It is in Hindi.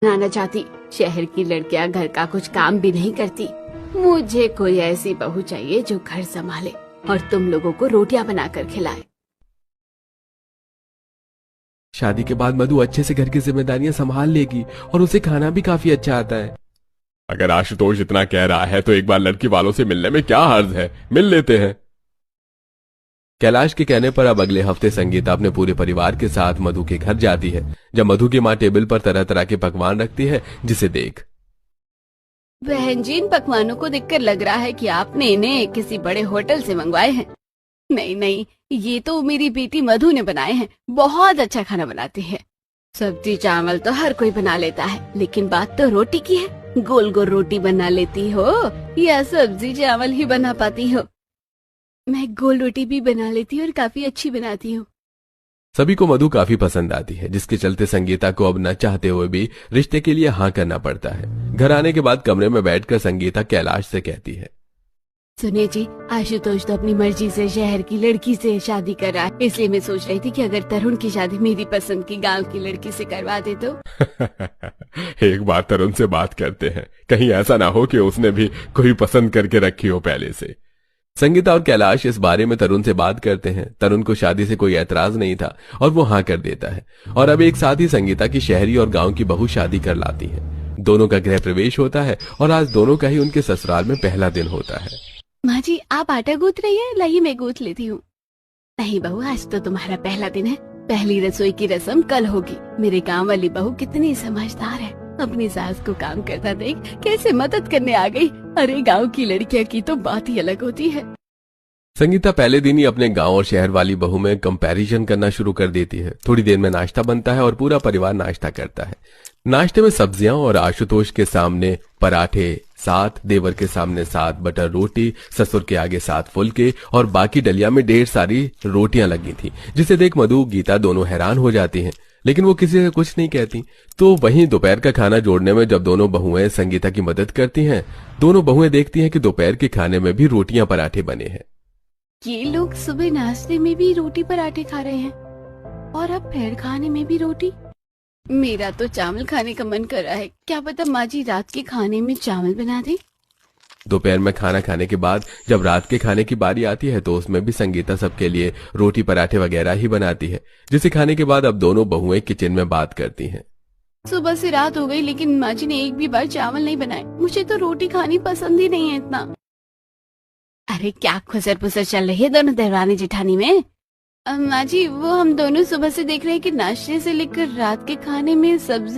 बनाना चाहती। शहर की लड़कियां घर का कुछ काम भी नहीं करती। मुझे कोई ऐसी बहू चाहिए जो घर संभाले और तुम लोगों को रोटियां बनाकर खिलाए। शादी के बाद मधु अच्छे से घर की जिम्मेदारियां संभाल लेगी और उसे खाना भी काफी अच्छा आता है। अगर आशुतोष इतना कह रहा है तो एक बार लड़की वालों से मिलने में क्या हर्ज है, मिल लेते हैं। कैलाश के कहने पर अब अगले हफ्ते संगीता अपने पूरे परिवार के साथ मधु के घर जाती है। जब मधु की माँ टेबल पर तरह तरह के पकवान रखती है, जिसे देख बहन जी, इन पकवानों को देखकर लग रहा है कि आपने इन्हें किसी बड़े होटल से मंगवाए हैं। नहीं नहीं, ये तो मेरी बेटी मधु ने बनाए हैं। बहुत अच्छा खाना बनाती है। सब्जी चावल तो हर कोई बना लेता है, लेकिन बात तो रोटी की है। गोल गोल रोटी बना लेती हो या सब्जी चावल ही बना पाती हो? मैं गोल रोटी भी बना लेती हूँ और काफी अच्छी बनाती हूँ। सभी को मधु काफी पसंद आती है, जिसके चलते संगीता को अब न चाहते हुए भी रिश्ते के लिए हाँ करना पड़ता है। घर आने के बाद कमरे में बैठकर संगीता कैलाश से कहती है, सुनिए जी, आशुतोष तो अपनी मर्जी से शहर की लड़की से शादी कर रहा है, इसलिए मैं सोच रही थी कि अगर तरुण की शादी मेरी पसंद की गांव की लड़की से करवा दे तो। एक बार तरुण से बात करते हैं, कहीं ऐसा ना हो कि उसने भी कोई पसंद करके रखी हो पहले से। संगीता और कैलाश इस बारे में तरुण से बात करते हैं। तरुण को शादी से कोई ऐतराज नहीं था और वो हाँ कर देता है और अब एक साथ ही संगीता की शहरी और गांव की बहू शादी कर लाती है। दोनों का गृह प्रवेश होता है और आज दोनों का ही उनके ससुराल में पहला दिन होता है। माँ जी, आप आटा गूंथ रही है? लाइए मैं गूंथ लेती हूँ। नहीं बहू, आज तो तुम्हारा पहला दिन है। पहली रसोई की रस्म कल होगी। मेरे गांव वाली बहू कितनी समझदार है, अपनी सास को काम करता देख कैसे मदद करने आ गई। अरे गांव की लड़कियां की तो बात ही अलग होती है। संगीता पहले दिन ही अपने गांव और शहर वाली बहू में कंपैरिजन करना शुरू कर देती है। थोड़ी देर में नाश्ता बनता है और पूरा परिवार नाश्ता करता है। नाश्ते में सब्जियां और आशुतोष के सामने पराठे 7, देवर के सामने 7 बटर रोटी, ससुर के आगे 7 फुलके और बाकी डलिया में ढेर सारी रोटियां लगी थी, जिसे देख मधु गीता दोनों हैरान हो जाती हैं, लेकिन वो किसी से कुछ नहीं कहती। तो वहीं दोपहर का खाना जोड़ने में जब दोनों बहुएं संगीता की मदद करती हैं, दोनों बहुएं देखती हैं कि दोपहर के खाने में भी रोटियां पराठे बने हैं। ये लोग सुबह नाश्ते में भी रोटी पराठे खा रहे हैं और अब फिर खाने में भी रोटी। मेरा तो चावल खाने का मन कर रहा है। क्या पता माँ जी रात के खाने में चावल बना दे। दोपहर में खाना खाने के बाद जब रात के खाने की बारी आती है तो उसमें भी संगीता सबके लिए रोटी पराठे वगैरह ही बनाती है, जिसे खाने के बाद अब दोनों बहुएं किचन में बात करती हैं। सुबह से रात हो गई लेकिन माँ जी ने एक भी बार चावल नहीं बनाए। मुझे तो रोटी खानी पसंद ही नहीं है इतना। अरे क्या खुसर पुसर चल रही है दोनों देवरानी जेठानी में? माँ जी, वो हम दोनों सुबह से देख रहे हैं कि नाश्ते से लेकर रात के खाने में सब्जी